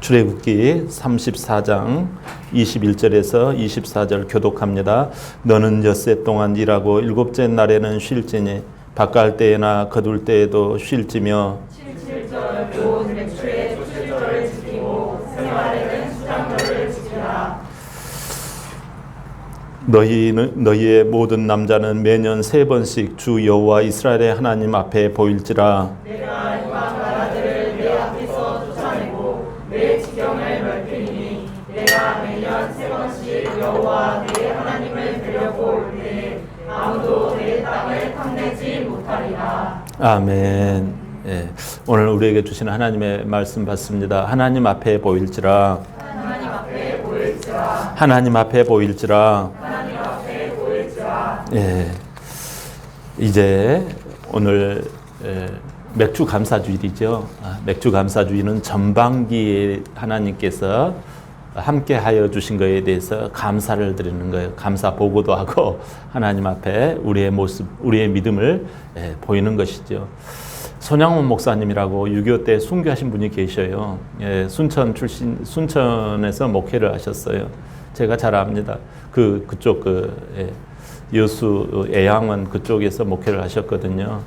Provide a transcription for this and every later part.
출애굽기 34장 21절에서 24절 교독합니다. 너는 엿새 동안 일하고 일곱째 날에는 쉴지니 밭갈 때나 거둘 때에도 쉴지며 77절 온 맥주의 수질절을 지키고 생활에는 수장절을 지키라. 너희의 모든 남자는 매년 3번씩 주 여호와 이스라엘의 하나님 앞에 보일지라. 내가 이방 나라들을 내 앞에서 쫓아내고 내 지경을 넓히니 내가 매년 3번씩 여호와 내 하나님을 뵈려고 올 때 아무도 내 땅을 탐내지 못하리라. 아멘. 예, 오늘 우리에게 주신 하나님의 말씀 받습니다. 하나님 앞에 보일지라. 하나님 앞에 보일지라. 하나님 앞에 보일지라. 하나님 앞에 보일지라. 예, 이제 오늘 맥주 감사주일이죠. 맥주 감사주일은 전반기에 하나님께서 함께 하여 주신 것에 대해서 감사를 드리는 거예요. 감사 보고도 하고 하나님 앞에 우리의 모습, 우리의 믿음을 보이는 것이죠. 손양원 목사님이라고 6.25 때 순교하신 분이 계셔요. 순천 출신, 순천에서 목회를 하셨어요. 제가 잘 압니다. 그쪽 여수 애양원 그쪽에서 목회를 하셨거든요.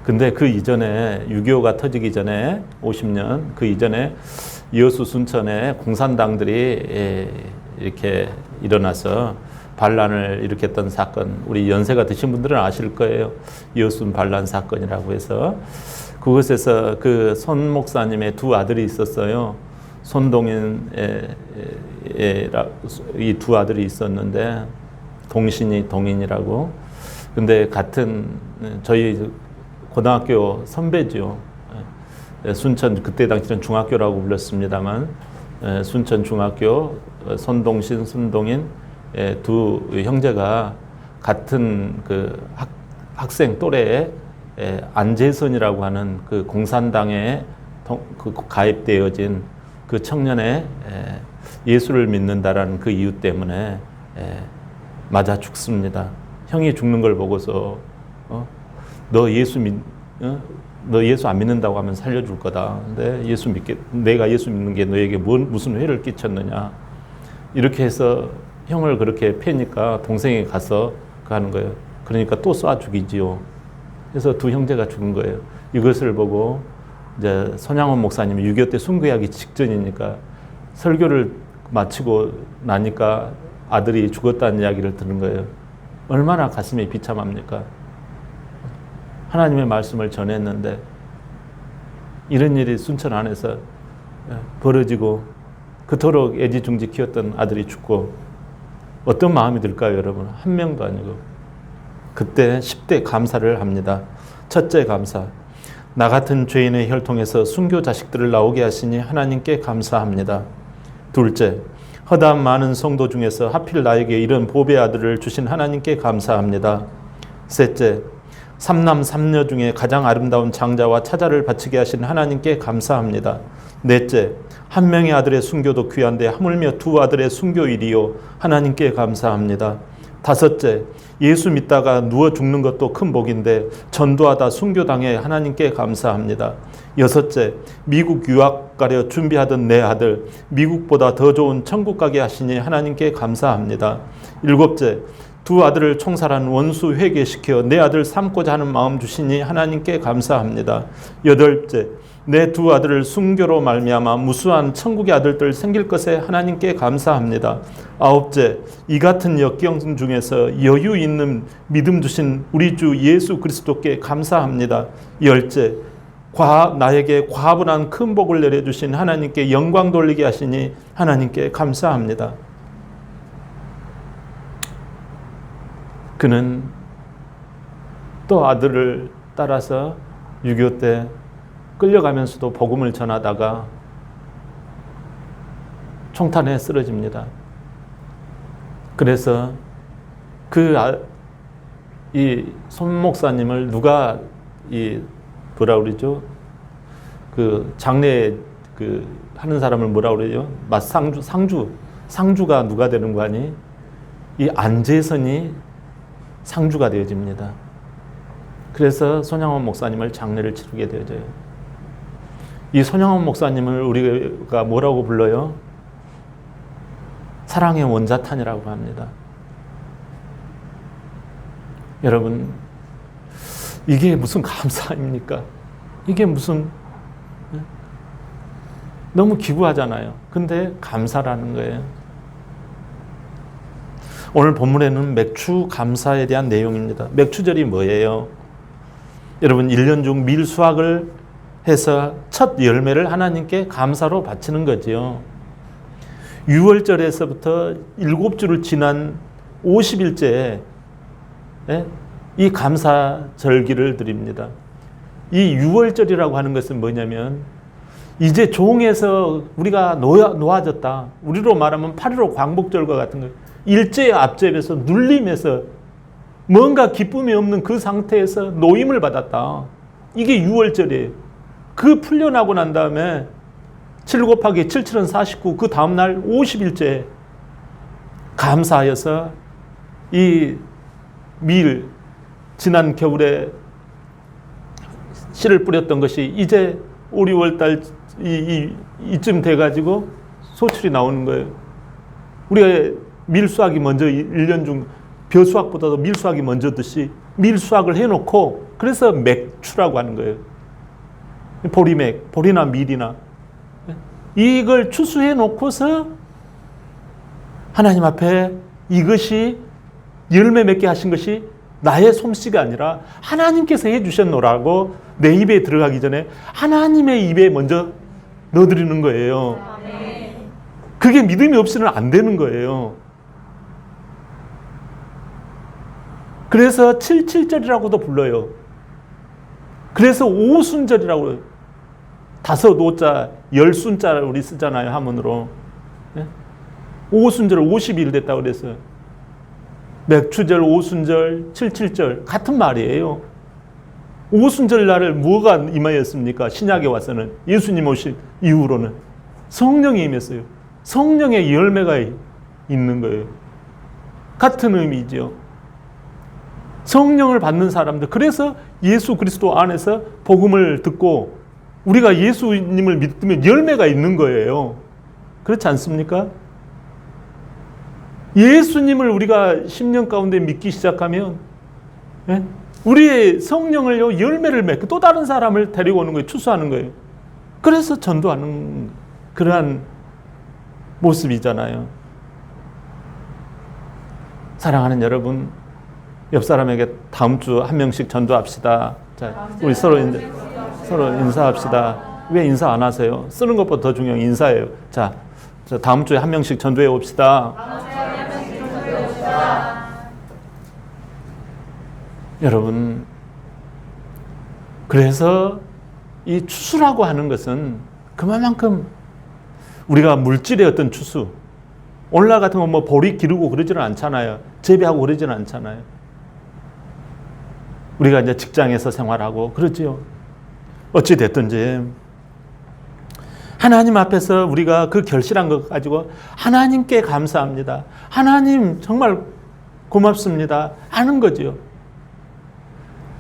근데 그 이전에 6.25가 터지기 전에 50년 그 이전에 여수 순천에 공산당들이 이렇게 일어나서 반란을 일으켰던 사건, 우리 연세가 드신 분들은 아실 거예요. 여순 반란 사건이라고 해서 그곳에서 그 손 목사님의 두 아들이 있었어요. 손동인 이 두 아들이 있었는데 동신이 동인이라고. 근데 같은 저희 고등학교 선배죠. 순천 그때 당시는 중학교라고 불렀습니다만 순천 중학교 손동신, 손동인 두 형제가 같은 그 학생 또래에 안재선이라고 하는 그 공산당에 가입되어진 그 청년의 예수를 믿는다라는 그 이유 때문에 맞아 죽습니다. 형이 죽는 걸 보고서 너 예수 안 믿는다고 하면 살려줄 거다. 근데 내가 예수 믿는 게 너에게 무슨 해를 끼쳤느냐. 이렇게 해서 형을 그렇게 패니까 동생이 가서 하는 거예요. 그러니까 또 쏴 죽이지요. 그래서 두 형제가 죽은 거예요. 이것을 보고 이제 손양원 목사님이 6.25 때 순교하기 직전이니까 설교를 마치고 나니까 아들이 죽었다는 이야기를 들은 거예요. 얼마나 가슴이 비참합니까? 하나님의 말씀을 전했는데 이런 일이 순천 안에서 벌어지고 그토록 애지중지 키웠던 아들이 죽고 어떤 마음이 들까요, 여러분? 한 명도 아니고. 그때 10대 감사를 합니다. 첫째 감사. 나 같은 죄인의 혈통에서 순교 자식들을 나오게 하시니 하나님께 감사합니다. 둘째. 허다한 많은 성도 중에서 하필 나에게 이런 보배 아들을 주신 하나님께 감사합니다. 셋째. 삼남 삼녀 중에 가장 아름다운 장자와 차자를 바치게 하신 하나님께 감사합니다. 넷째, 한 명의 아들의 순교도 귀한데 하물며 두 아들의 순교일이요 하나님께 감사합니다. 다섯째, 예수 믿다가 누워 죽는 것도 큰 복인데 전도하다 순교당해 하나님께 감사합니다. 여섯째, 미국 유학 가려 준비하던 내 아들 미국보다 더 좋은 천국 가게 하시니 하나님께 감사합니다. 일곱째, 두 아들을 총살한 원수 회개시켜 내 아들 삼고자 하는 마음 주시니 하나님께 감사합니다. 여덟째, 내 두 아들을 순교로 말미암아 무수한 천국의 아들들 생길 것에 하나님께 감사합니다. 아홉째, 이 같은 역경 중에서 여유 있는 믿음 주신 우리 주 예수 그리스도께 감사합니다. 열째, 나에게 과분한 큰 복을 내려주신 하나님께 영광 돌리게 하시니 하나님께 감사합니다. 그는 또 아들을 따라서 6.25 때 끌려가면서도 복음을 전하다가 총탄에 쓰러집니다. 그래서 이 손 목사님을 누가 뭐라 그러죠? 그 장례 하는 사람을 뭐라 그러죠? 상주가 누가 되는 거 아니? 이 안재선이 상주가 되어집니다. 그래서 손양원 목사님을 장례를 치르게 되어져요. 이 손양원 목사님을 우리가 뭐라고 불러요? 사랑의 원자탄이라고 합니다. 여러분, 이게 무슨 감사입니까? 이게 무슨, 너무 기구하잖아요. 근데 감사라는 거예요. 오늘 본문에는 맥추 감사에 대한 내용입니다. 맥추절이 뭐예요? 여러분, 1년 중 밀수확을 해서 첫 열매를 하나님께 감사로 바치는 거지요. 6월절에서부터 7주를 지난 50일째 이 감사절기를 드립니다. 이 6월절이라고 하는 것은 뭐냐면 이제 종에서 우리가 놓아졌다. 우리로 말하면 8.15 광복절과 같은 거예요. 일제의 압제에서 눌림에서 뭔가 기쁨이 없는 그 상태에서 노임을 받았다. 이게 6월절이에요. 그 풀려나고 난 다음에 7 곱하기 7, 7은 49, 그 다음날 50일째 감사하여서 이 밀, 지난 겨울에 씨를 뿌렸던 것이 이제 5, 6월달 이쯤 돼가지고 소출이 나오는 거예요. 우리가 밀수확이 먼저 1년 중 벼수확보다도 밀수확이 먼저듯이 밀수확을 해놓고 그래서 맥추라고 하는 거예요. 보리맥, 보리나 밀이나 이걸 추수해 놓고서 하나님 앞에 이것이 열매 맺게 하신 것이 나의 솜씨가 아니라 하나님께서 해주셨노라고 내 입에 들어가기 전에 하나님의 입에 먼저 넣어드리는 거예요. 그게 믿음이 없이는 안 되는 거예요. 그래서 77절이라고도 불러요. 그래서 오순절이라고 해요. 5오자 10순자를 우리 쓰잖아요, 한문으로. 오순절 50일 됐다고 그랬어요. 맥추절, 오순절, 77절 같은 말이에요. 오순절 날을 뭐가 임하였습니까? 신약에 와서는 예수님 오신 이후로는 성령이 임했어요. 성령의 열매가 있는 거예요. 같은 의미죠. 성령을 받는 사람들, 그래서 예수 그리스도 안에서 복음을 듣고 우리가 예수님을 믿으면 열매가 있는 거예요. 그렇지 않습니까? 예수님을 우리가 10년 가운데 믿기 시작하면 우리의 성령을 열매를 맺고 또 다른 사람을 데리고 오는 거예요. 추수하는 거예요. 그래서 전도하는 그러한 모습이잖아요. 사랑하는 여러분, 옆 사람에게 다음 주 한 명씩 전도합시다. 자, 우리 서로 인사합시다. 왜 인사 안 하세요? 쓰는 것보다 더 중요한 인사예요. 자, 다음 주에 한 명씩 전도해 봅시다. 여러분, 그래서 이 추수라고 하는 것은 그만큼 우리가 물질의 어떤 추수, 오늘날 같은 건 뭐 보리 기르고 그러지는 않잖아요. 재배하고 그러지는 않잖아요. 우리가 이제 직장에서 생활하고 그러지요. 어찌 됐든지 하나님 앞에서 우리가 그 결실한 것 가지고 하나님께 감사합니다. 하나님 정말 고맙습니다. 하는 거죠.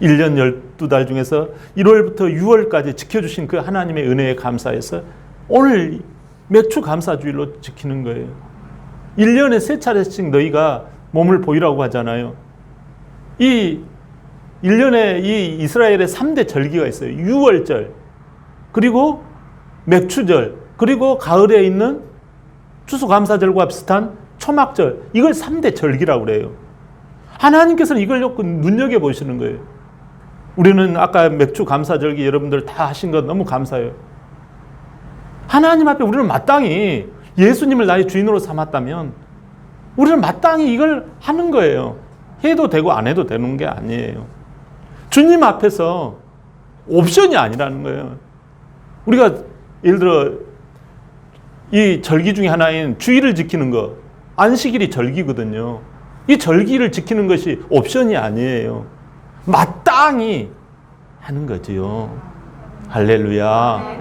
1년 12달 중에서 1월부터 6월까지 지켜주신 그 하나님의 은혜에 감사해서 오늘 맥추 감사주일로 지키는 거예요. 1년에 3차례씩 너희가 몸을 보이라고 하잖아요. 이 1년에 이 이스라엘의 3대 절기가 있어요. 6월절, 그리고 맥추절, 그리고 가을에 있는 추수감사절과 비슷한 초막절. 이걸 3대 절기라고 그래요. 하나님께서는 이걸 눈여겨보시는 거예요. 우리는 아까 맥추 감사절기 여러분들 다 하신 것 너무 감사해요. 하나님 앞에 우리는 마땅히 예수님을 나의 주인으로 삼았다면 우리는 마땅히 이걸 하는 거예요. 해도 되고 안 해도 되는 게 아니에요. 주님 앞에서 옵션이 아니라는 거예요. 우리가 예를 들어 이 절기 중에 하나인 주일을 지키는 거, 안식일이 절기거든요. 이 절기를 지키는 것이 옵션이 아니에요. 마땅히 하는 거지요. 할렐루야.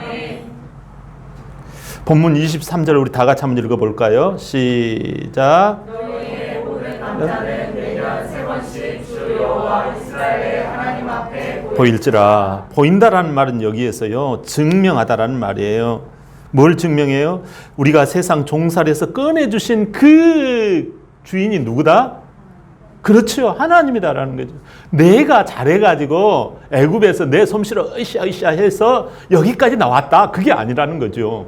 본문 23절 우리 다 같이 한번 읽어볼까요? 시작. 너희의 모든 남자는 매년 3번씩 주 여호와 이스라엘의 하나님 앞에 보일지라. 보인다라는 말은 여기에서요, 증명하다라는 말이에요. 뭘 증명해요? 우리가 세상 종살이에서 꺼내주신 그 주인이 누구다? 그렇죠. 하나님이다라는 거죠. 내가 잘해가지고 애굽에서 내 솜씨로 으쌰으쌰 해서 여기까지 나왔다. 그게 아니라는 거죠.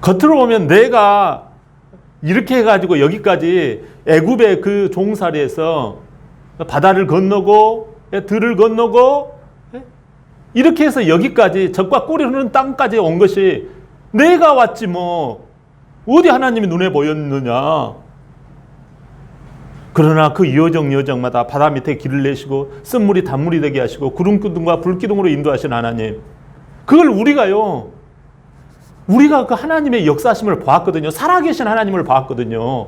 겉으로 보면 내가 이렇게 해가지고 여기까지 애굽의 그 종살이에서 바다를 건너고 들을 건너고 이렇게 해서 여기까지 적과 꿀이 흐르는 땅까지 온 것이 내가 왔지 뭐 어디 하나님이 눈에 보였느냐. 그러나 그 여정마다 바다 밑에 길을 내시고 쓴물이 단물이 되게 하시고 구름기둥과 불기둥으로 인도하신 하나님, 그걸 우리가 그 하나님의 역사심을 보았거든요. 살아계신 하나님을 보았거든요.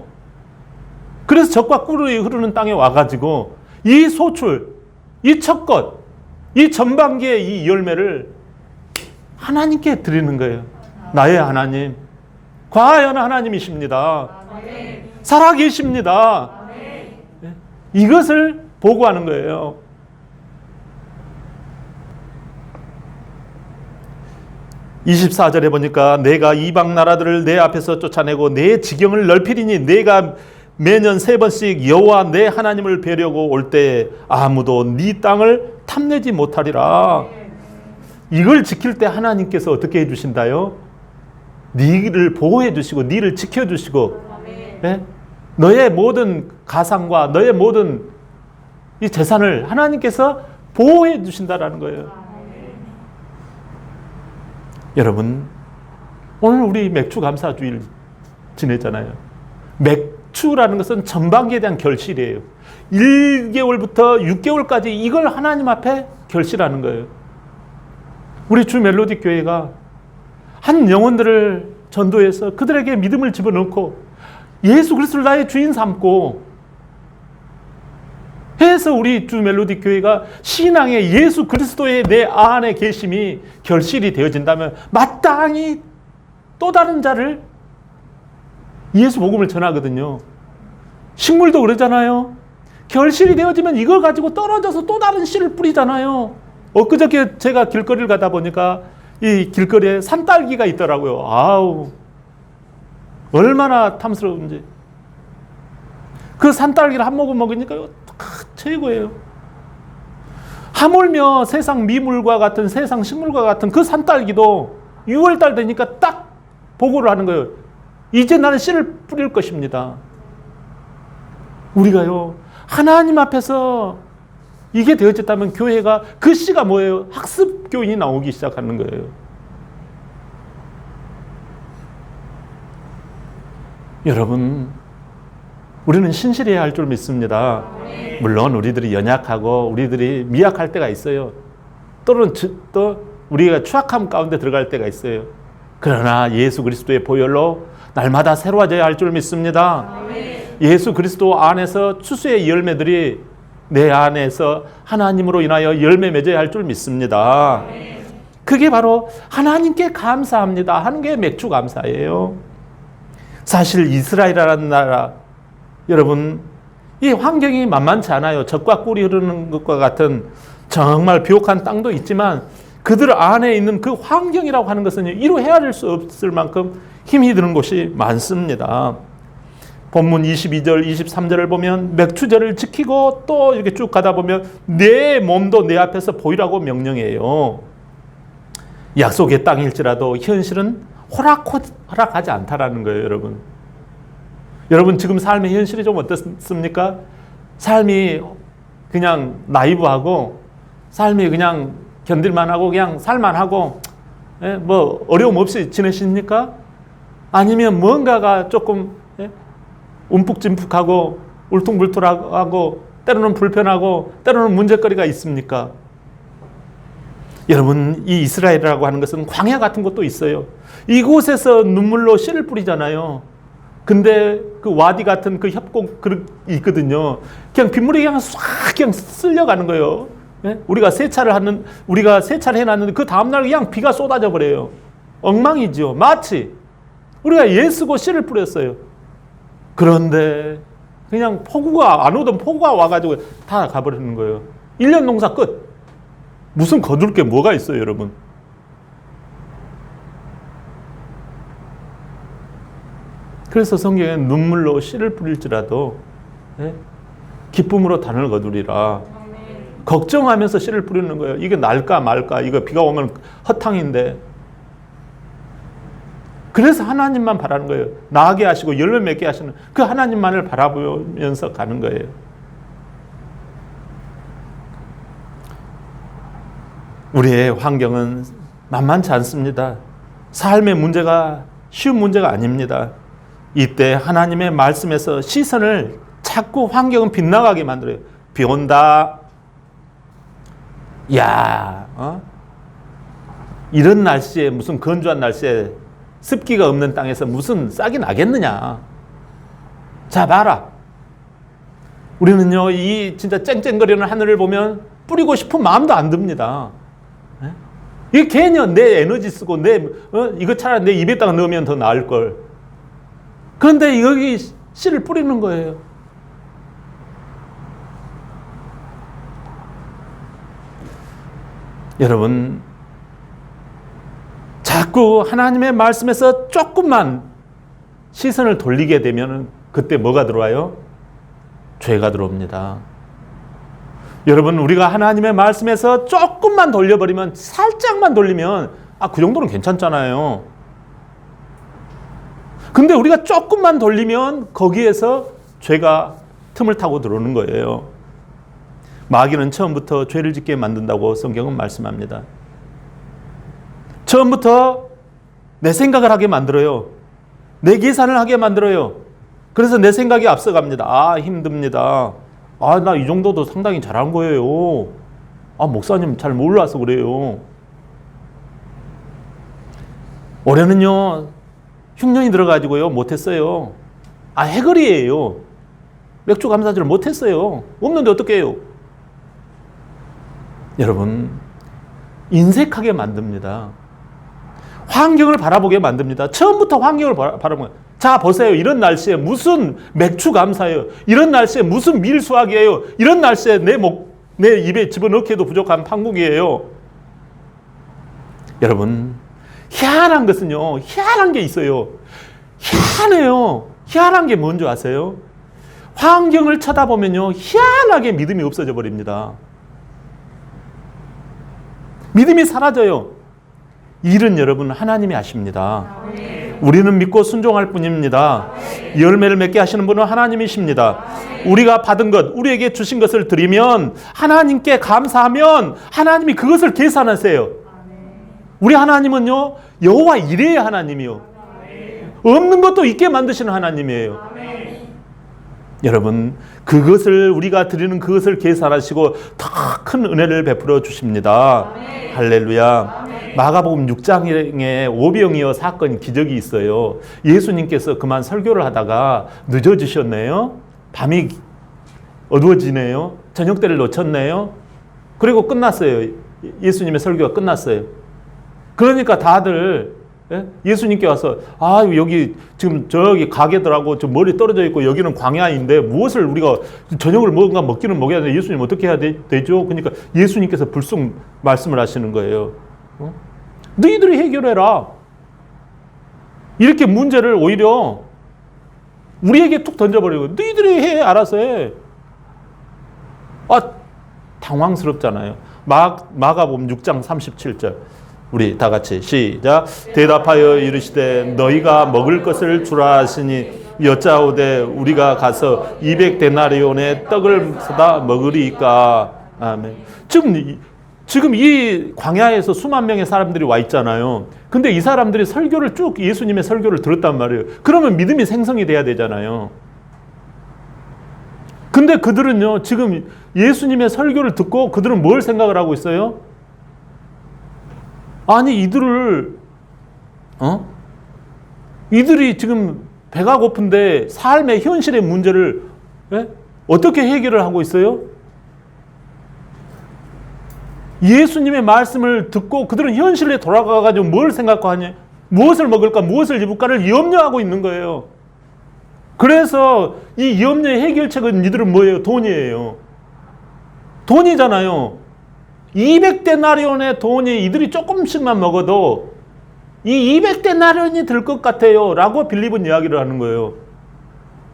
그래서 적과 꿀이 흐르는 땅에 와가지고 이 소출, 이 첫 것, 이 전반기의 이 열매를 하나님께 드리는 거예요. 나의 하나님, 과연 하나님이십니다. 살아계십니다. 이것을 보고하는 거예요. (24절에) 보니까 내가 이방 나라들을 내 앞에서 쫓아내고 내 지경을 넓히리니 내가 매년 3번씩 여호와 내 하나님을 뵈려고 올 때 아무도 네 땅을 탐내지 못하리라. 이걸 지킬 때 하나님께서 어떻게 해주신다요? 네를 보호해 주시고 네를 지켜주시고, 네? 너의 모든 가상과 너의 모든 이 재산을 하나님께서 보호해 주신다라는 거예요. 여러분, 오늘 우리 맥주 감사주일 지냈잖아요. 맥주라는 것은 전반기에 대한 결실이에요. 1개월부터 6개월까지 이걸 하나님 앞에 결실하는 거예요. 우리 주 멜로디 교회가 한 영혼들을 전도해서 그들에게 믿음을 집어넣고 예수 그리스도를 나의 주인 삼고 해서 우리 주 멜로디 교회가 신앙의 예수 그리스도의 내 안에 계심이 결실이 되어진다면 마땅히 또 다른 자를 예수 복음을 전하거든요. 식물도 그러잖아요. 결실이 되어지면 이걸 가지고 떨어져서 또 다른 씨를 뿌리잖아요. 엊그저께 제가 길거리를 가다 보니까 이 길거리에 산딸기가 있더라고요. 아우, 얼마나 탐스러운지. 그 산딸기를 한 모금 먹으니까 최고예요. 하물며 세상 미물과 같은, 세상 식물과 같은 그 산딸기도 6월달 되니까 딱 보고를 하는 거예요. 이제 나는 씨를 뿌릴 것입니다. 우리가요, 하나님 앞에서 이게 되어졌다면 교회가 그 씨가 뭐예요? 학습 교인이 나오기 시작하는 거예요. 여러분, 우리는 신실해야 할 줄 믿습니다. 물론 우리들이 연약하고 우리들이 미약할 때가 있어요. 또는 또 우리가 추악함 가운데 들어갈 때가 있어요. 그러나 예수 그리스도의 보혈로 날마다 새로워져야 할 줄 믿습니다. 예수 그리스도 안에서 추수의 열매들이 내 안에서 하나님으로 인하여 열매 맺어야 할 줄 믿습니다. 그게 바로 하나님께 감사합니다 하는 게 맥주 감사예요. 사실 이스라엘이라는 나라, 여러분, 이 환경이 만만치 않아요. 젖과 꿀이 흐르는 것과 같은 정말 비옥한 땅도 있지만 그들 안에 있는 그 환경이라고 하는 것은 이루 헤아릴 수 없을 만큼 힘이 드는 곳이 많습니다. 본문 22절, 23절을 보면 맥추절을 지키고 또 이렇게 쭉 가다 보면 내 몸도 내 앞에서 보이라고 명령해요. 약속의 땅일지라도 현실은 허락하지 않다라는 거예요, 여러분. 여러분, 지금 삶의 현실이 좀 어떻습니까? 삶이 그냥 나이브하고 삶이 그냥 견딜만하고 그냥 살만하고 뭐 어려움 없이 지내십니까? 아니면 뭔가가 조금 움푹짐푹하고 울퉁불퉁하고 때로는 불편하고 때로는 문제거리가 있습니까? 여러분, 이 이스라엘이라고 하는 것은 광야 같은 것도 있어요. 이곳에서 눈물로 씨를 뿌리잖아요. 근데 그 와디 같은 그 협곡 있거든요. 그냥 빗물이 그냥 싹 그냥 쓸려가는 거예요. 우리가 세차를 해놨는데 그 다음날 그냥 비가 쏟아져 버려요. 엉망이죠. 마치 우리가 예수고 씨를 뿌렸어요. 그런데 그냥 폭우가 안 오던 폭우가 와가지고 다 가버리는 거예요. 1년 농사 끝. 무슨 거둘 게 뭐가 있어요, 여러분? 그래서 성경에 눈물로 씨를 뿌릴지라도 기쁨으로 단을 거두리라. 걱정하면서 씨를 뿌리는 거예요. 이게 날까 말까, 이거 비가 오면 허탕인데. 그래서 하나님만 바라는 거예요. 나게 하시고 열매 맺게 하시는 그 하나님만을 바라보면서 가는 거예요. 우리의 환경은 만만치 않습니다. 삶의 문제가 쉬운 문제가 아닙니다. 이때 하나님의 말씀에서 시선을 자꾸 환경은 빗나가게 만들어요. 비 온다. 야, 이런 날씨에, 무슨 건조한 날씨에 습기가 없는 땅에서 무슨 싹이 나겠느냐. 자, 봐라. 우리는요, 이 진짜 쨍쨍거리는 하늘을 보면 뿌리고 싶은 마음도 안 듭니다. 이게 괜히 내 에너지 쓰고 이거 차라리 내 입에다가 넣으면 더 나을 걸. 그런데 여기 씨를 뿌리는 거예요. 여러분, 자꾸 하나님의 말씀에서 조금만 시선을 돌리게 되면 그때 뭐가 들어와요? 죄가 들어옵니다. 여러분, 우리가 하나님의 말씀에서 조금만 돌려버리면, 살짝만 돌리면 그 정도는 괜찮잖아요. 근데 우리가 조금만 돌리면 거기에서 죄가 틈을 타고 들어오는 거예요. 마귀는 처음부터 죄를 짓게 만든다고 성경은 말씀합니다. 처음부터 내 생각을 하게 만들어요. 내 계산을 하게 만들어요. 그래서 내 생각이 앞서갑니다. 힘듭니다. 나 이 정도도 상당히 잘한 거예요. 목사님 잘 몰라서 그래요. 올해는요, 흉년이 들어가지고요, 못했어요. 해거리예요. 맥주 감사절을 못했어요. 없는데 어떻게 해요? 여러분, 인색하게 만듭니다. 환경을 바라보게 만듭니다. 처음부터 환경을 바라보게. 자, 보세요. 이런 날씨에 무슨 맥주 감사예요. 이런 날씨에 무슨 밀수학이에요. 이런 날씨에 내 입에 집어넣기에도 부족한 판국이에요. 여러분, 희한한 것은요, 희한한 게 있어요. 희한해요. 희한한 게 뭔지 아세요? 환경을 쳐다보면요, 희한하게 믿음이 없어져 버립니다. 믿음이 사라져요. 일은 여러분 하나님이 하십니다. 우리는 믿고 순종할 뿐입니다. 열매를 맺게 하시는 분은 하나님이십니다. 우리가 받은 것, 우리에게 주신 것을 드리면, 하나님께 감사하면 하나님이 그것을 계산하세요. 우리 하나님은요, 여호와 이레의 하나님이요, 없는 것도 있게 만드시는 하나님이에요. 여러분, 그것을, 우리가 드리는 그것을 계산하시고 더 큰 은혜를 베풀어 주십니다. 할렐루야. 마가복음 6장에 오병이어 사건 기적이 있어요. 예수님께서 그만 설교를 하다가 늦어지셨네요. 밤이 어두워지네요. 저녁때를 놓쳤네요. 그리고 끝났어요. 예수님의 설교가 끝났어요. 그러니까 다들 예수님께 와서 여기 지금 저기 가게들하고 좀 멀리 떨어져 있고 여기는 광야인데 무엇을 우리가 저녁을 뭔가 먹기는 먹어야 돼. 예수님 어떻게 해야 되죠? 그러니까 예수님께서 불쑥 말씀을 하시는 거예요. 너희들이 해결해라. 이렇게 문제를 오히려 우리에게 툭 던져버리고 너희들이 해, 알아서 해. 당황스럽잖아요. 마가복음 6장 37절. 우리 다 같이 시작. 대답하여 이르시되 너희가 먹을 것을 주라 하시니 여짜오되 우리가 가서 200데나리온의 떡을 사다 먹으리까. 아멘. 지금 이 광야에서 수만 명의 사람들이 와 있잖아요. 근데 이 사람들이 설교를 쭉 예수님의 설교를 들었단 말이에요. 그러면 믿음이 생성이 돼야 되잖아요. 근데 그들은요, 지금 예수님의 설교를 듣고 그들은 뭘 생각을 하고 있어요? 이들이 지금 배가 고픈데 삶의 현실의 문제를 어떻게 해결을 하고 있어요? 예수님의 말씀을 듣고 그들은 현실에 돌아가가지고 뭘 생각하냐? 무엇을 먹을까, 무엇을 입을까를 염려하고 있는 거예요. 그래서 이 염려의 해결책은 이들은 뭐예요? 돈이에요. 돈이잖아요. 200데나리온의 돈이 이들이 조금씩만 먹어도 이 200데나리온이 들 것 같아요 라고 빌립은 이야기를 하는 거예요.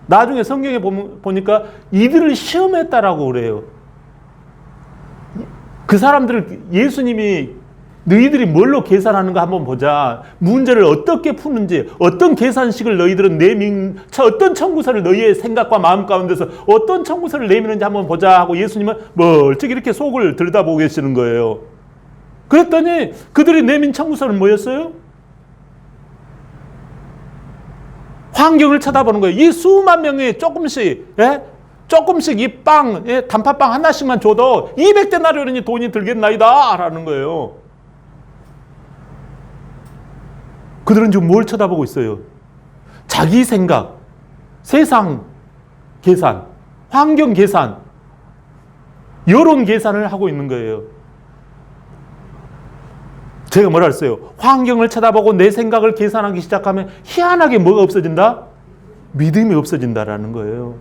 나중에 성경에 보니까 이들을 시험했다라고 그래요. 그 사람들을 예수님이 너희들이 뭘로 계산하는가 한번 보자. 문제를 어떻게 푸는지, 어떤 계산식을 너희들은 어떤 청구서를 너희의 생각과 마음 가운데서 어떤 청구서를 내미는지 한번 보자 하고 예수님은 멀찍이 이렇게 속을 들여다보고 계시는 거예요. 그랬더니 그들이 내민 청구서는 뭐였어요? 환경을 쳐다보는 거예요. 이 수만 명이 조금씩, 조금씩 이 빵, 단팥빵 하나씩만 줘도 200데나리온이 돈이 들겠나이다 라는 거예요. 그들은 지금 뭘 쳐다보고 있어요? 자기 생각, 세상 계산, 환경 계산, 여론 계산을 하고 있는 거예요. 제가 뭐라 했어요? 환경을 쳐다보고 내 생각을 계산하기 시작하면 희한하게 뭐가 없어진다? 믿음이 없어진다라는 거예요.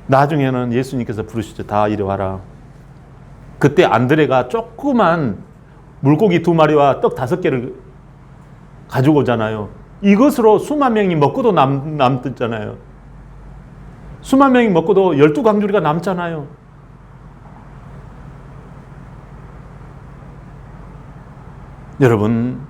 나중에는 예수님께서 부르시죠. 다 이리 와라. 그때 안드레가 조그만 물고기 2마리와 떡 5개를 가지고 오잖아요. 이것으로 수만 명이 먹고도 남잖아요. 수만 명이 먹고도 12강주리가 남잖아요. 여러분,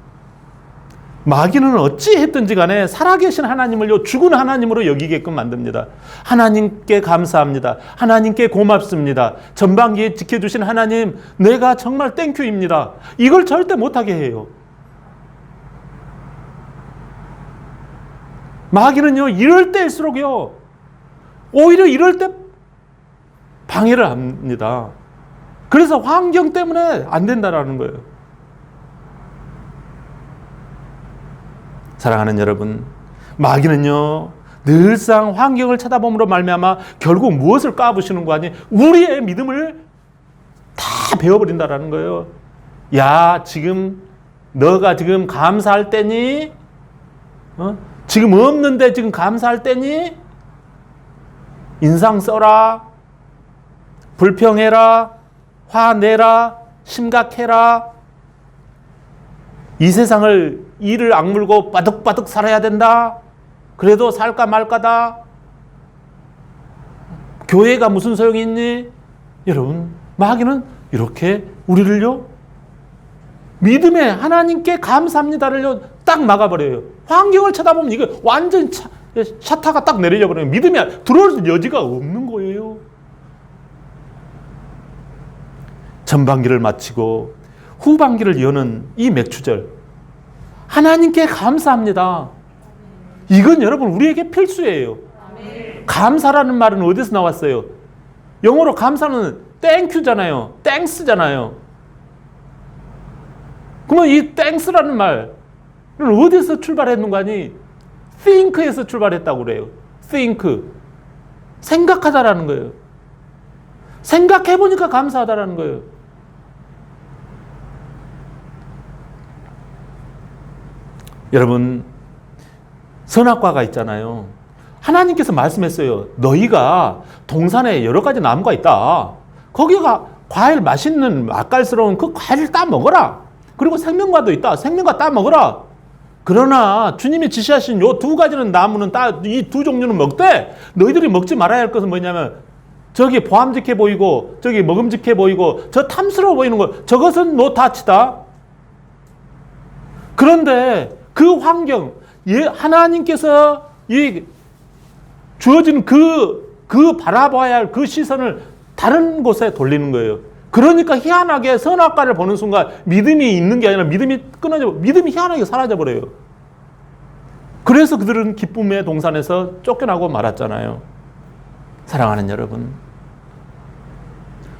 마귀는 어찌 했든지 간에 살아계신 하나님을요, 죽은 하나님으로 여기게끔 만듭니다. 하나님께 감사합니다. 하나님께 고맙습니다. 전반기에 지켜주신 하나님, 내가 정말 땡큐입니다. 이걸 절대 못하게 해요. 마귀는요, 이럴 때일수록요, 오히려 이럴 때 방해를 합니다. 그래서 환경 때문에 안 된다라는 거예요. 사랑하는 여러분, 마귀는요 늘상 환경을 쳐다봄으로 말미암아 결국 무엇을 까부시는 거 아니? 우리의 믿음을 다 베어버린다라는 거예요. 야, 지금 너가 지금 감사할 때니? 지금 없는데 지금 감사할 때니? 인상 써라, 불평해라, 화내라, 심각해라. 이 세상을 이를 악물고 바득바득 살아야 된다. 그래도 살까 말까다. 교회가 무슨 소용이 있니? 여러분, 마귀는 이렇게 우리를요, 믿음에 하나님께 감사합니다를요 딱 막아버려요. 환경을 쳐다보면 이거 완전 샤타가 딱 내려져 버려요. 믿음이 들어올 여지가 없는 거예요. 전반기를 마치고 후반기를 여는 이 맥추절, 하나님께 감사합니다. 이건 여러분 우리에게 필수예요. 감사라는 말은 어디서 나왔어요? 영어로 감사는 땡큐잖아요. 땡스잖아요. 그러면 이 땡스라는 말은 어디서 출발했는가 하니 think에서 출발했다고 그래요. think. 생각하다라는 거예요. 생각해보니까 감사하다라는 거예요. 여러분, 선악과가 있잖아요. 하나님께서 말씀했어요. 너희가 동산에 여러 가지 나무가 있다. 거기가 과일 맛있는 맛깔스러운 그 과일을 따 먹어라. 그리고 생명과도 있다. 생명과 따 먹어라. 그러나 주님이 지시하신 요 2가지는 나무는 이 2종류는 먹되 너희들이 먹지 말아야 할 것은 뭐냐면 저기 보암직해 보이고 저기 먹음직해 보이고 저 탐스러워 보이는 거 저것은 너 다치다. 그런데 그 환경, 하나님께서 주어진 그 바라봐야 할 그 시선을 다른 곳에 돌리는 거예요. 그러니까 희한하게 선악과를 보는 순간 믿음이 있는 게 아니라 믿음이 믿음이 희한하게 사라져 버려요. 그래서 그들은 기쁨의 동산에서 쫓겨나고 말았잖아요. 사랑하는 여러분,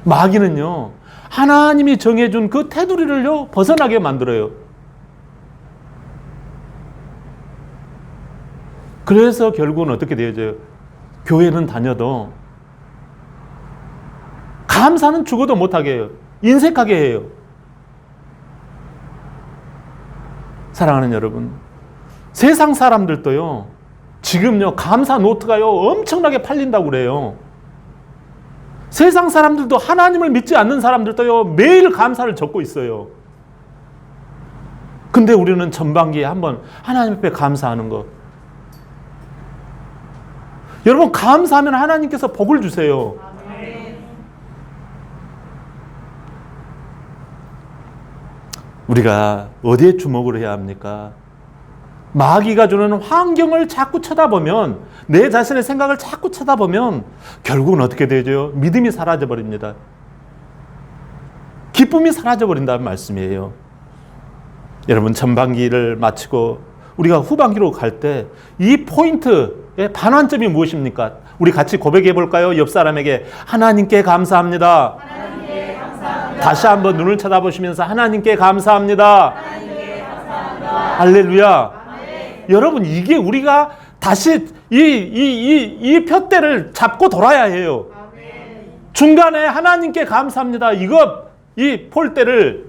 마귀는요 하나님이 정해준 그 테두리를요 벗어나게 만들어요. 그래서 결국은 어떻게 되어져요? 교회는 다녀도 감사는 죽어도 못하게 해요. 인색하게 해요. 사랑하는 여러분, 세상 사람들도요 지금요 감사 노트가요 엄청나게 팔린다고 그래요. 세상 사람들도 하나님을 믿지 않는 사람들도요, 매일 감사를 적고 있어요. 근데 우리는 전반기에 한번 하나님 앞에 감사하는 것. 여러분, 감사하면 하나님께서 복을 주세요. 우리가 어디에 주목을 해야 합니까? 마귀가 주는 환경을 자꾸 쳐다보면, 내 자신의 생각을 자꾸 쳐다보면 결국은 어떻게 되죠? 믿음이 사라져 버립니다. 기쁨이 사라져 버린다는 말씀이에요. 여러분, 전반기를 마치고 우리가 후반기로 갈 때 이 포인트의 반환점이 무엇입니까? 우리 같이 고백해 볼까요? 옆 사람에게 하나님께 감사합니다. 하나님께 감사합니다. 다시 한번 눈을 쳐다보시면서 하나님께 감사합니다. 하나님께 감사합니다. 할렐루야. 아멘. 여러분, 이게 우리가 다시 이 푯대를 잡고 돌아야 해요. 아멘. 중간에 하나님께 감사합니다. 이 폴대를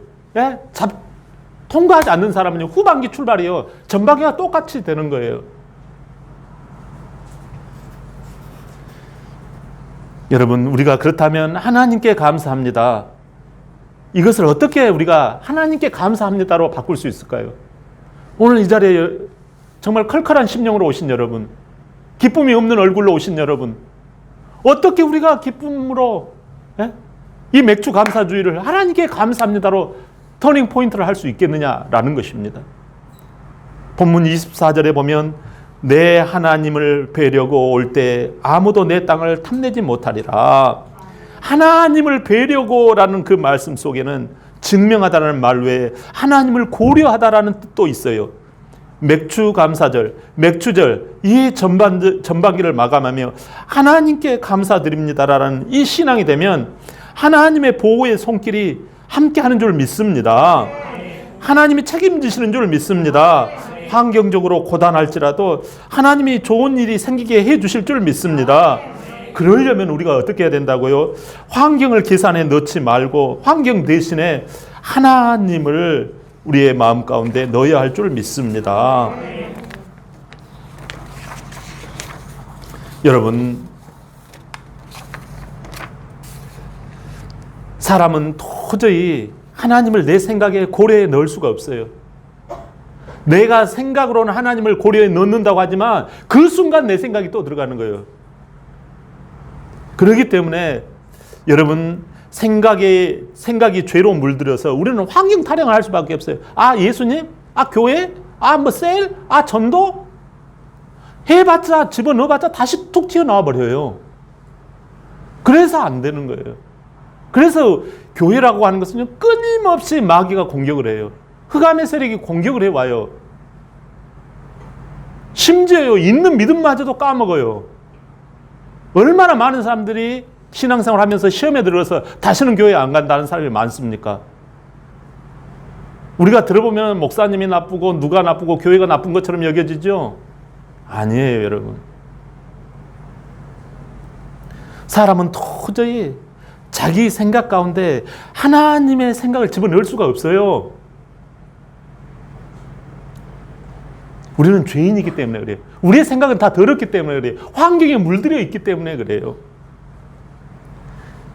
통과하지 않는 사람은요, 후반기 출발이요, 전반기가 똑같이 되는 거예요. 여러분, 우리가 그렇다면 하나님께 감사합니다. 이것을 어떻게 우리가 하나님께 감사합니다로 바꿀 수 있을까요? 오늘 이 자리에 정말 컬컬한 심령으로 오신 여러분, 기쁨이 없는 얼굴로 오신 여러분, 어떻게 우리가 기쁨으로 이 맥주 감사주의를 하나님께 감사합니다로 터닝 포인트를 할 수 있겠느냐라는 것입니다. 본문 24절에 보면 내 하나님을 뵈려고 올 때 아무도 내 땅을 탐내지 못하리라. 하나님을 뵈려고라는 그 말씀 속에는 증명하다라는 말 외에 하나님을 고려하다라는 뜻도 있어요. 맥주 감사절, 맥주절, 이 전반기를 마감하며 하나님께 감사드립니다라는 이 신앙이 되면 하나님의 보호의 손길이 함께 하는 줄 믿습니다. 하나님이 책임지시는 줄 믿습니다. 환경적으로 고단할지라도 하나님이 좋은 일이 생기게 해 주실 줄 믿습니다. 그러려면 우리가 어떻게 해야 된다고요? 환경을 계산에 넣지 말고 환경 대신에 하나님을 우리의 마음 가운데 넣어야 할 줄 믿습니다. 여러분, 사람은 도저히 하나님을 내 생각에 고려에 넣을 수가 없어요. 내가 생각으로는 하나님을 고려에 넣는다고 하지만 그 순간 내 생각이 또 들어가는 거예요. 그렇기 때문에 여러분, 생각이 죄로 물들여서 우리는 환경 타령을 할 수밖에 없어요. 아, 예수님? 아, 교회? 아, 뭐 셀? 아, 전도? 해봤자, 집어넣어봤자 다시 툭 튀어나와 버려요. 그래서 안 되는 거예요. 그래서 교회라고 하는 것은 끊임없이 마귀가 공격을 해요. 흑암의 세력이 공격을 해와요. 심지어요, 있는 믿음마저도 까먹어요. 얼마나 많은 사람들이 신앙생활 하면서 시험에 들어서 다시는 교회 안 간다는 사람이 많습니까? 우리가 들어보면 목사님이 나쁘고 누가 나쁘고 교회가 나쁜 것처럼 여겨지죠? 아니에요, 여러분. 사람은 도저히 자기 생각 가운데 하나님의 생각을 집어넣을 수가 없어요. 우리는 죄인이기 때문에 그래요. 우리의 생각은 다 더럽기 때문에 그래요. 환경에 물들여 있기 때문에 그래요.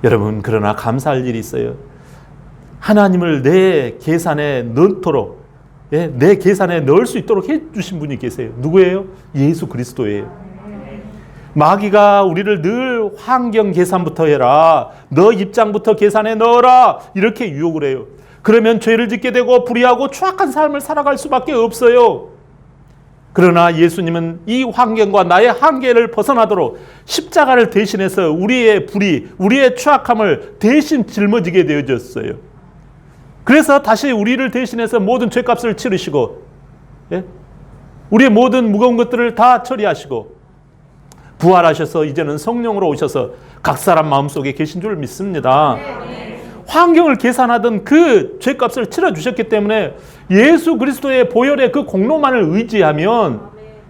여러분, 그러나 감사할 일이 있어요. 하나님을 내 계산에 넣도록, 내 계산에 넣을 수 있도록 해주신 분이 계세요. 누구예요? 예수 그리스도예요. 마귀가 우리를 늘 환경 계산부터 해라, 너 입장부터 계산에 넣어라, 이렇게 유혹을 해요. 그러면 죄를 짓게 되고 불의하고 추악한 삶을 살아갈 수밖에 없어요. 그러나 예수님은 이 환경과 나의 한계를 벗어나도록 십자가를 대신해서 우리의 불의, 우리의 추악함을 대신 짊어지게 되어졌어요. 그래서 다시 우리를 대신해서 모든 죄값을 치르시고, 우리의 모든 무거운 것들을 다 처리하시고 부활하셔서 이제는 성령으로 오셔서 각 사람 마음속에 계신 줄 믿습니다. 환경을 계산하던 그 죄값을 치러주셨기 때문에 예수 그리스도의 보혈의 그 공로만을 의지하면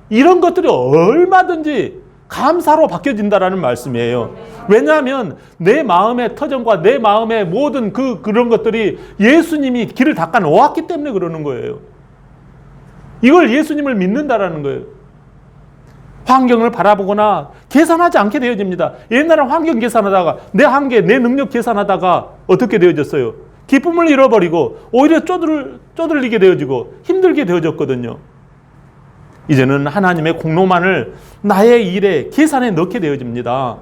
이런 것들이 얼마든지 감사로 바뀌어진다라는 말씀이에요. 왜냐하면 내 마음의 터전과 내 마음의 모든 그런 것들이 예수님이 길을 닦아 놓았기 때문에 그러는 거예요. 이걸 예수님을 믿는다라는 거예요. 환경을 바라보거나 계산하지 않게 되어집니다. 옛날에 환경 계산하다가 내 한계, 내 능력 계산하다가 어떻게 되어졌어요? 기쁨을 잃어버리고 오히려 쪼들리게 되어지고 힘들게 되어졌거든요. 이제는 하나님의 공로만을 나의 일에 계산에 넣게 되어집니다.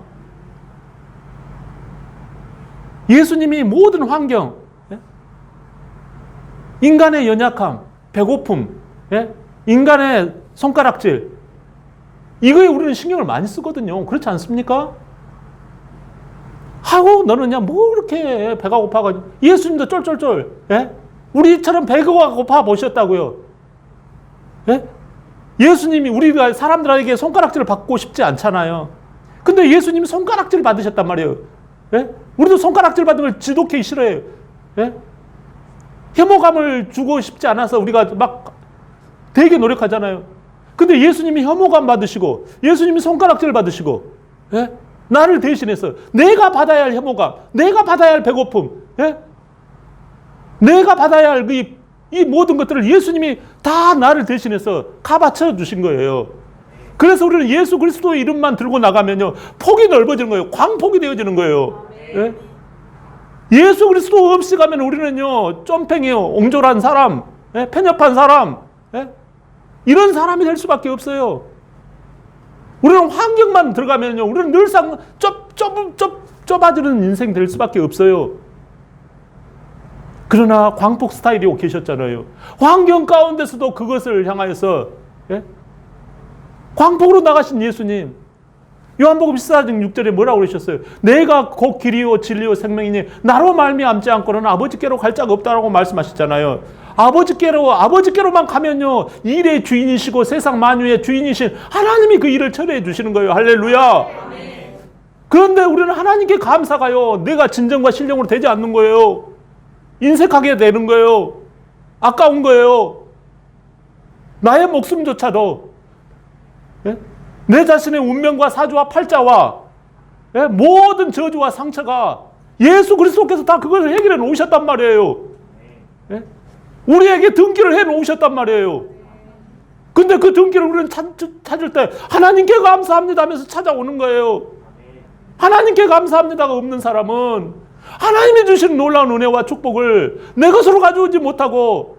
예수님이 모든 환경, 인간의 연약함, 배고픔, 인간의 손가락질, 이거에 우리는 신경을 많이 쓰거든요. 그렇지 않습니까? 하고 너는 그냥 뭐 이렇게 배가 고파가지고 예수님도 쫄쫄쫄, 우리처럼 배가 고파 보셨다고요. 예수님이 우리가 사람들에게 손가락질을 받고 싶지 않잖아요. 근데 예수님이 손가락질을 받으셨단 말이에요. 우리도 손가락질 받는 걸 지독히 싫어해요. 혐오감을 주고 싶지 않아서 우리가 막 되게 노력하잖아요. 근데 예수님이 혐오감 받으시고 예수님이 손가락질을 받으시고 나를 대신해서 내가 받아야 할 혐오감, 내가 받아야 할 배고픔, 내가 받아야 할 이 모든 것들을 예수님이 다 나를 대신해서 가바쳐 주신 거예요. 그래서 우리는 예수 그리스도의 이름만 들고 나가면요, 폭이 넓어지는 거예요. 광폭이 되어지는 거예요. 예수 그리스도 없이 가면 우리는요, 쫌팽이요, 옹졸한 사람, 편협한 사람, 이런 사람이 될 수밖에 없어요. 우리는 환경만 들어가면요, 우리는 늘상 좁아지는 인생 될 수밖에 없어요. 그러나 광폭 스타일이 계셨잖아요. 환경 가운데서도 그것을 향하여서 광폭으로 나가신 예수님. 요한복음 14장 6절에 뭐라고 그러셨어요? 내가 곧 길이요 진리요 생명이니 나로 말미암지 않고는 아버지께로 갈 자가 없다라고 말씀하셨잖아요. 아버지께로만 가면요, 일의 주인이시고 세상 만유의 주인이신 하나님이 그 일을 처리해 주시는 거예요. 할렐루야. 그런데 우리는 하나님께 감사가요, 내가 진정과 신령으로 되지 않는 거예요. 인색하게 되는 거예요. 아까운 거예요. 나의 목숨조차도, 내 자신의 운명과 사주와 팔자와 모든 저주와 상처가 예수 그리스도께서 다 그것을 해결해 놓으셨단 말이에요. 우리에게 등기를 해 놓으셨단 말이에요. 근데 그 등기를 우리는 찾을 때 하나님께 감사합니다 하면서 찾아오는 거예요. 하나님께 감사합니다가 없는 사람은 하나님이 주시는 놀라운 은혜와 축복을 내 것으로 가져오지 못하고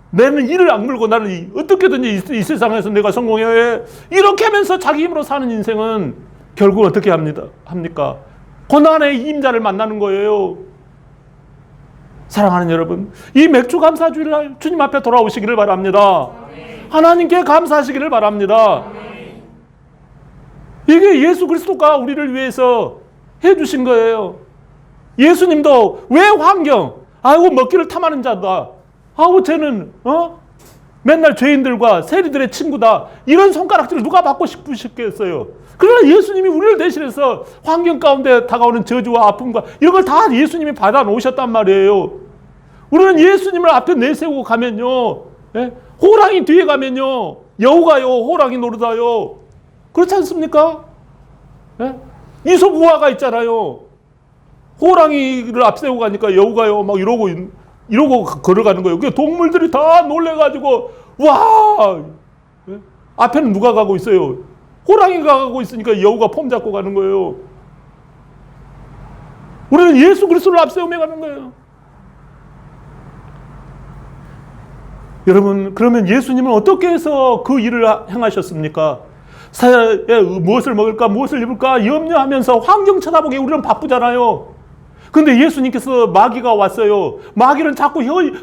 내는 이를 악물고 나는 어떻게든지 이 세상에서 내가 성공해야 해, 이렇게 하면서 자기 힘으로 사는 인생은 결국 어떻게 합니까? 고난의 임자를 만나는 거예요. 사랑하는 여러분, 이 맥주 감사 주일날 주님 앞에 돌아오시기를 바랍니다. 하나님께 감사하시기를 바랍니다. 이게 예수 그리스도가 우리를 위해서 해주신 거예요. 예수님도 왜 환경, 아이고 먹기를 탐하는 자다, 아이고 쟤는 맨날 죄인들과 세리들의 친구다, 이런 손가락질을 누가 받고 싶으셨겠어요? 그러나 예수님이 우리를 대신해서 환경 가운데 다가오는 저주와 아픔과 이런 걸 다 예수님이 받아 놓으셨단 말이에요. 우리는 예수님을 앞에 내세우고 가면요, 호랑이 뒤에 가면요, 여우가요 호랑이 노르다요. 그렇지 않습니까? 이솝 우화가 있잖아요. 호랑이를 앞세우고 가니까 여우가요 막 이러고 걸어가는 거예요. 그 동물들이 다 놀래가지고 와, 앞에는 누가 가고 있어요? 호랑이가 가고 있으니까 여우가 폼 잡고 가는 거예요. 우리는 예수 그리스도를 앞세우며 가는 거예요. 여러분, 그러면 예수님은 어떻게 해서 그 일을 행하셨습니까? 무엇을 먹을까, 무엇을 입을까 염려하면서 환경 쳐다보기 우리는 바쁘잖아요. 근데 예수님께서 마귀가 왔어요. 마귀는 자꾸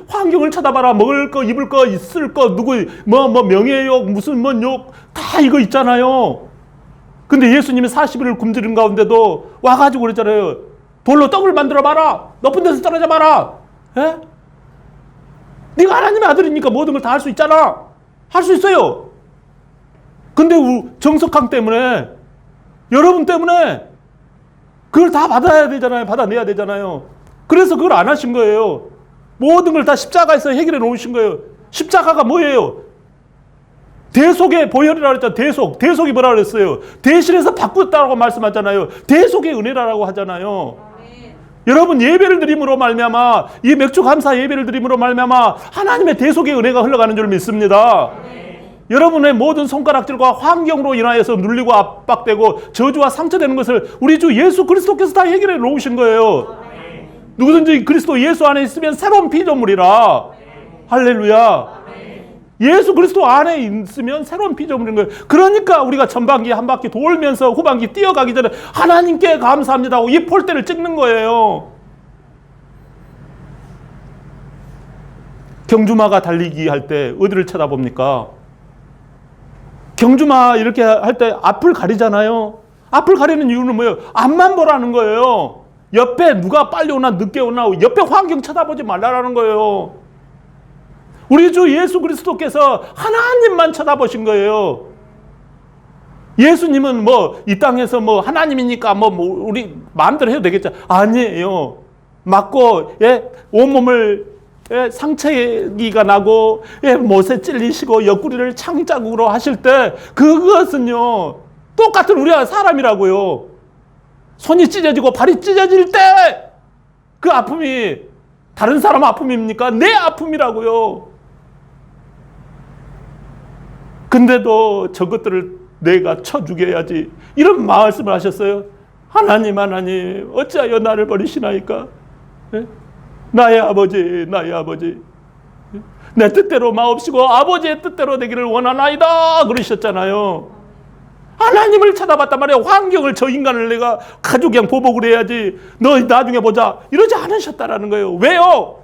환경을 쳐다봐라. 먹을 거, 입을 거, 있을 거, 누구, 명예욕, 무슨 욕, 다 이거 있잖아요. 근데 예수님이 40일을 굶주린 가운데도 와가지고 그랬잖아요. 돌로 떡을 만들어 봐라. 높은 데서 떨어져 봐라. 네가 하나님의 아들이니까 모든 걸 다 할 수 있잖아. 할 수 있어요. 근데 정석항 때문에, 여러분 때문에 그걸 다 받아야 되잖아요. 받아내야 되잖아요. 그래서 그걸 안 하신 거예요. 모든 걸 다 십자가에서 해결해 놓으신 거예요. 십자가가 뭐예요? 대속의 보혈이라고 했잖아요. 대속이 뭐라고 그랬어요? 대신해서 바꾸었다고 말씀하잖아요. 대속의 은혜라고 하잖아요. 여러분, 예배를 드림으로 말미암아, 이 맥주 감사 예배를 드림으로 말미암아 하나님의 대속의 은혜가 흘러가는 줄 믿습니다. 여러분의 모든 손가락질과 환경으로 인하여서 눌리고 압박되고 저주와 상처되는 것을 우리 주 예수 그리스도께서 다 해결해 놓으신 거예요. 누구든지 그리스도 예수 안에 있으면 새로운 피조물이라. 할렐루야. 예수 그리스도 안에 있으면 새로운 피조물인 거예요. 그러니까 우리가 전반기 한 바퀴 돌면서 후반기 뛰어가기 전에 하나님께 감사합니다 하고 이 폴대를 찍는 거예요. 경주마가 달리기 할 때 어디를 쳐다봅니까? 경주마 이렇게 할 때 앞을 가리잖아요. 앞을 가리는 이유는 뭐예요? 앞만 보라는 거예요. 옆에 누가 빨리 오나 늦게 오나 옆에 환경 쳐다보지 말라라는 거예요. 우리 주 예수 그리스도께서 하나님만 쳐다보신 거예요. 예수님은 뭐 이 땅에서 뭐 하나님이니까 뭐 우리 마음대로 해도 되겠죠. 아니에요. 맞고 온몸을 상처기가 나고 못에 찔리시고 옆구리를 창자국으로 하실 때 그것은요 똑같은 우리가 사람이라고요. 손이 찢어지고 발이 찢어질 때 그 아픔이 다른 사람 아픔입니까? 내 아픔이라고요. 근데도 저것들을 내가 쳐 죽여야지 이런 말씀을 하셨어요. 하나님 어찌하여 나를 버리시나이까? 나의 아버지 내 뜻대로 마옵시고 아버지의 뜻대로 되기를 원하나이다 그러셨잖아요. 하나님을 찾아봤단 말이에요. 환경을 저 인간을 내가 가지고 그냥 보복을 해야지 너 나중에 보자 이러지 않으셨다라는 거예요. 왜요?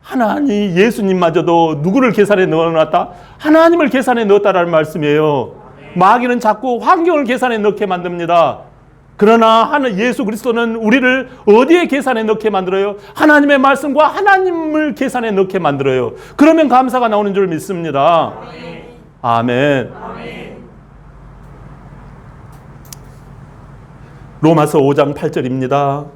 하나님 예수님마저도 누구를 계산에 넣어놨다? 하나님을 계산에 넣었다라는 말씀이에요. 마귀는 자꾸 환경을 계산에 넣게 만듭니다. 그러나 예수 그리스도는 우리를 어디에 계산에 넣게 만들어요? 하나님의 말씀과 하나님을 계산에 넣게 만들어요. 그러면 감사가 나오는 줄 믿습니다. 아멘. 로마서 5장 8절입니다.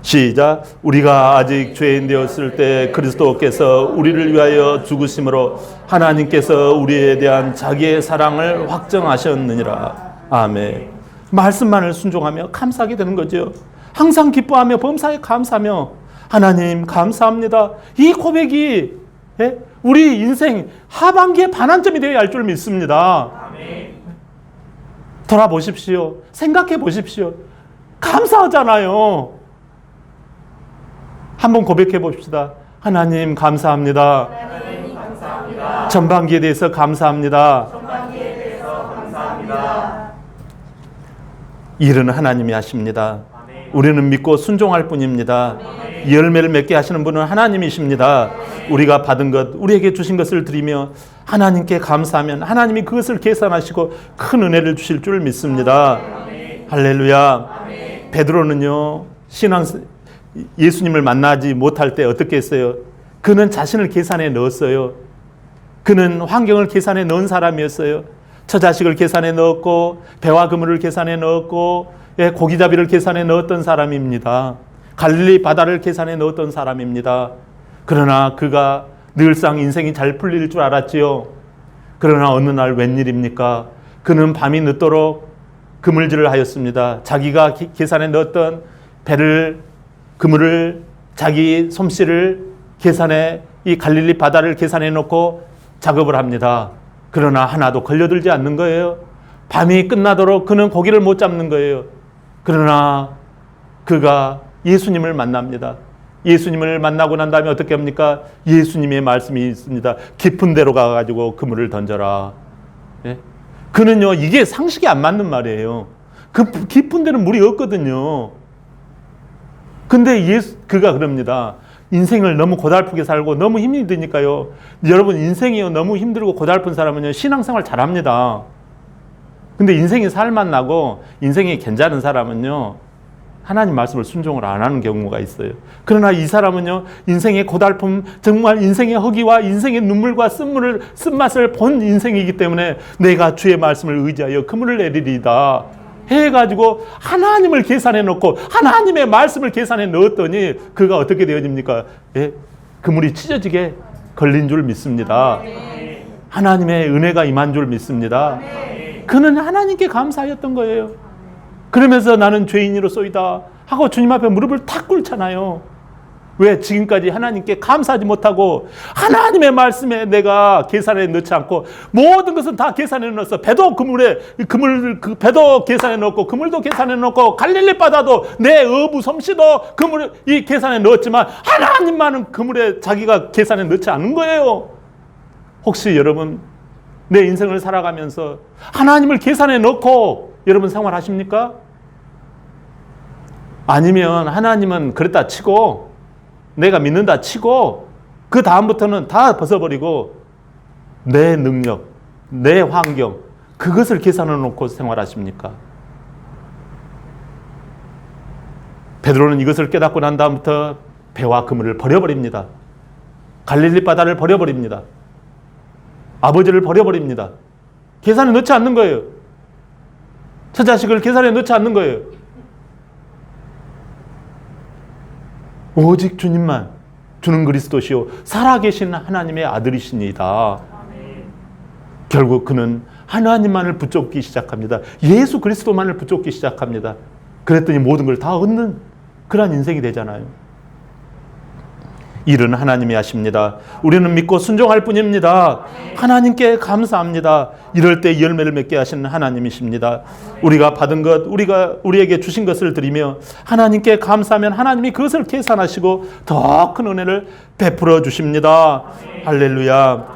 시작. 우리가 아직 죄인 되었을 때 그리스도께서 우리를 위하여 죽으심으로 하나님께서 우리에 대한 자기의 사랑을 확정하셨느니라. 아멘. 말씀만을 순종하며 감사하게 되는 거죠. 항상 기뻐하며 범사에 감사하며 하나님 감사합니다. 이 고백이 우리 인생 하반기의 반환점이 되어야 할 줄 믿습니다. 아멘. 돌아보십시오. 생각해 보십시오. 감사하잖아요. 한번 고백해 봅시다. 하나님 감사합니다. 하나님 감사합니다. 전반기에 대해서 감사합니다. 전반기에 대해서 감사합니다. 일은 하나님이 하십니다. 우리는 믿고 순종할 뿐입니다. 열매를 맺게 하시는 분은 하나님이십니다. 우리가 받은 것, 우리에게 주신 것을 드리며 하나님께 감사하면 하나님이 그것을 계산하시고 큰 은혜를 주실 줄 믿습니다. 할렐루야. 베드로는요 예수님을 만나지 못할 때 어떻게 했어요? 그는 자신을 계산에 넣었어요. 그는 환경을 계산에 넣은 사람이었어요. 처자식을 계산에 넣었고 배와 그물을 계산에 넣었고 고기잡이를 계산에 넣었던 사람입니다. 갈릴리 바다를 계산에 넣었던 사람입니다. 그러나 그가 늘상 인생이 잘 풀릴 줄 알았지요. 그러나 어느 날 웬일입니까? 그는 밤이 늦도록 그물질을 하였습니다. 자기가 계산에 넣었던 배를 그물을 자기 솜씨를 계산해 이 갈릴리 바다를 계산해 놓고 작업을 합니다. 그러나 하나도 걸려들지 않는 거예요. 밤이 끝나도록 그는 고기를 못 잡는 거예요. 그러나 그가 예수님을 만납니다. 예수님을 만나고 난 다음에 어떻게 합니까? 예수님의 말씀이 있습니다. 깊은 데로 가가지고 그물을 던져라. 예? 그는요 이게 상식이 안 맞는 말이에요. 그 깊은 데는 물이 없거든요. 근데 그가 그럽니다. 인생을 너무 고달프게 살고 너무 힘이 드니까요. 여러분 인생이요 너무 힘들고 고달픈 사람은요 신앙생활 잘합니다. 근데 인생이 살만 나고 인생이 괜찮은 사람은요 하나님 말씀을 순종을 안 하는 경우가 있어요. 그러나 이 사람은요 인생의 고달픔, 정말 인생의 허기와 인생의 눈물과 쓴맛을 본 인생이기 때문에 내가 주의 말씀을 의지하여 그물을 내리리다 해가지고 하나님을 계산해 놓고 하나님의 말씀을 계산해 넣었더니 그가 어떻게 되어집니까? 그물이 찢어지게 걸린 줄 믿습니다. 하나님의 은혜가 임한 줄 믿습니다. 그는 하나님께 감사하였던 거예요. 그러면서 나는 죄인으로소이다 하고 주님 앞에 무릎을 탁 꿇잖아요. 왜 지금까지 하나님께 감사하지 못하고 하나님의 말씀에 내가 계산에 넣지 않고 모든 것은 다 계산에 넣었어. 배도 배도 계산에 넣었고 그물도 계산에 넣었고 갈릴리 바다도 내 어부 솜씨도 이 계산에 넣었지만 하나님만은 그물에 자기가 계산에 넣지 않은 거예요. 혹시 여러분 내 인생을 살아가면서 하나님을 계산에 넣고 여러분 생활하십니까? 아니면 하나님은 그랬다 치고 내가 믿는다 치고 그 다음부터는 다 벗어버리고 내 능력, 내 환경 그것을 계산해 놓고 생활하십니까? 베드로는 이것을 깨닫고 난 다음부터 배와 그물을 버려버립니다. 갈릴리 바다를 버려버립니다. 아버지를 버려버립니다. 계산에 넣지 않는 거예요. 처자식을 계산에 넣지 않는 거예요. 오직 주님만 주는 그리스도시요 살아계신 하나님의 아들이시니다. 결국 그는 하나님만을 붙잡기 시작합니다. 예수 그리스도만을 붙잡기 시작합니다. 그랬더니 모든 걸 다 얻는 그런 인생이 되잖아요. 일은 하나님이 하십니다. 우리는 믿고 순종할 뿐입니다. 하나님께 감사합니다. 이럴 때 열매를 맺게 하시는 하나님이십니다. 우리가 받은 것, 우리에게 주신 것을 드리며 하나님께 감사하면 하나님이 그것을 계산하시고 더 큰 은혜를 베풀어 주십니다. 할렐루야.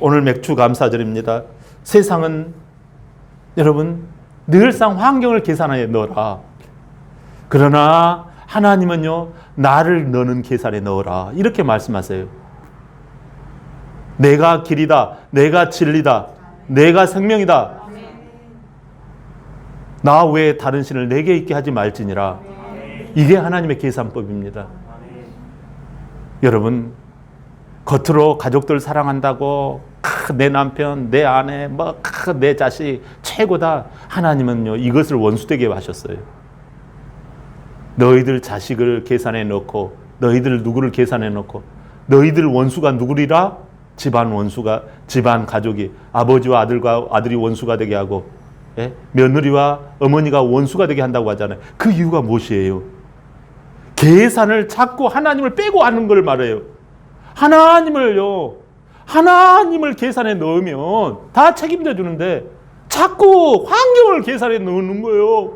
오늘 맥주 감사드립니다. 세상은 여러분 늘상 환경을 계산하에 넣어라. 그러나 하나님은요, 나를 너는 계산에 넣어라. 이렇게 말씀하세요. 내가 길이다. 내가 진리다. 내가 생명이다. 나 외에 다른 신을 내게 있게 하지 말지니라. 이게 하나님의 계산법입니다. 여러분, 겉으로 가족들 사랑한다고 내 남편, 내 아내, 내 자식 최고다. 하나님은요, 이것을 원수되게 하셨어요. 너희들 자식을 계산해 놓고 너희들 누구를 계산해 놓고 너희들 원수가 누구리라? 집안 원수가 집안 가족이 아버지와 아들과 아들이 원수가 되게 하고 며느리와 어머니가 원수가 되게 한다고 하잖아요. 그 이유가 무엇이에요? 계산을 자꾸 하나님을 빼고 하는 걸 말해요. 하나님을 계산에 넣으면 다 책임져 주는데 자꾸 환경을 계산에 넣는 거예요.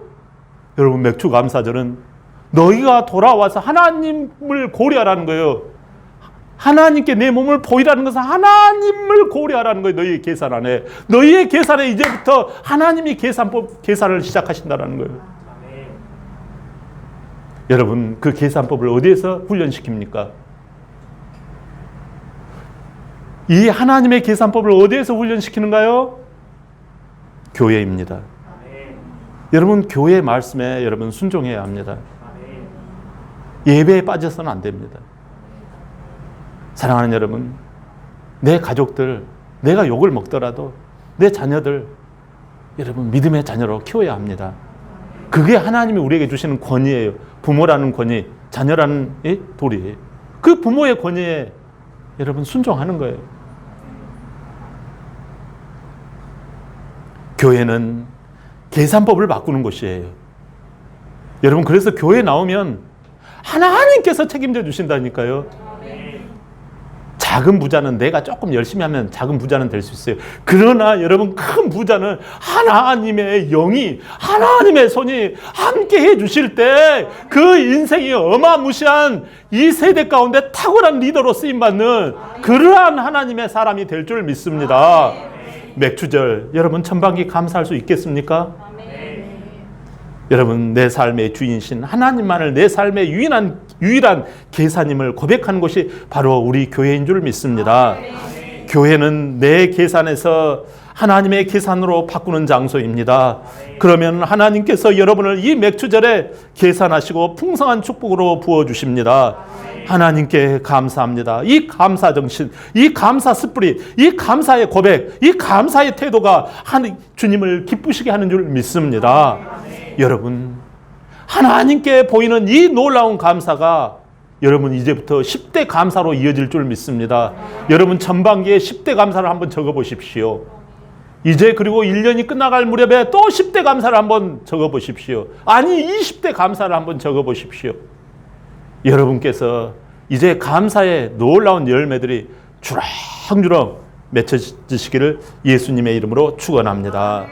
여러분, 맥주 감사절은 너희가 돌아와서 하나님을 고려하라는 거예요. 하나님께 내 몸을 보이라는 것은 하나님을 고려하라는 거예요. 너희의 계산 안에. 너희의 계산에 이제부터 하나님이 계산을 시작하신다는 거예요. 여러분, 그 계산법을 어디에서 훈련시킵니까? 이 하나님의 계산법을 어디에서 훈련시키는가요? 교회입니다. 여러분, 교회 말씀에 여러분 순종해야 합니다. 예배에 빠져서는 안 됩니다. 사랑하는 여러분, 내 가족들, 내가 욕을 먹더라도 내 자녀들, 여러분 믿음의 자녀로 키워야 합니다. 그게 하나님이 우리에게 주시는 권위예요. 부모라는 권위, 자녀라는 도리. 그 부모의 권위에 여러분 순종하는 거예요. 교회는 계산법을 바꾸는 곳이에요. 여러분, 그래서 교회 나오면 하나님께서 책임져 주신다니까요. 작은 부자는 내가 조금 열심히 하면 작은 부자는 될 수 있어요. 그러나 여러분, 큰 부자는 하나님의 영이, 하나님의 손이 함께 해 주실 때 그 인생이 어마무시한 이 세대 가운데 탁월한 리더로 쓰임받는 그러한 하나님의 사람이 될 줄 믿습니다. 맥주절, 여러분 천방기 감사할 수 있겠습니까? 여러분, 내 삶의 주인신 하나님만을 내 삶의 유일한 계산임을 고백하는 것이 바로 우리 교회인 줄 믿습니다. 교회는 내 계산에서 하나님의 계산으로 바꾸는 장소입니다. 그러면 하나님께서 여러분을 이 맥주절에 계산하시고 풍성한 축복으로 부어주십니다. 하나님께 감사합니다. 이 감사 정신, 이 감사 스프릿, 이 감사의 고백, 이 감사의 태도가 주님을 기쁘시게 하는 줄 믿습니다. 여러분, 하나님께 보이는 이 놀라운 감사가 여러분 이제부터 10대 감사로 이어질 줄 믿습니다. 여러분, 전반기에 10대 감사를 한번 적어보십시오. 이제 그리고 1년이 끝나갈 무렵에 또 10대 감사를 한번 적어보십시오. 아니, 20대 감사를 한번 적어보십시오. 여러분께서 이제 감사의 놀라운 열매들이 주렁주렁 맺혀지시기를 예수님의 이름으로 축원합니다.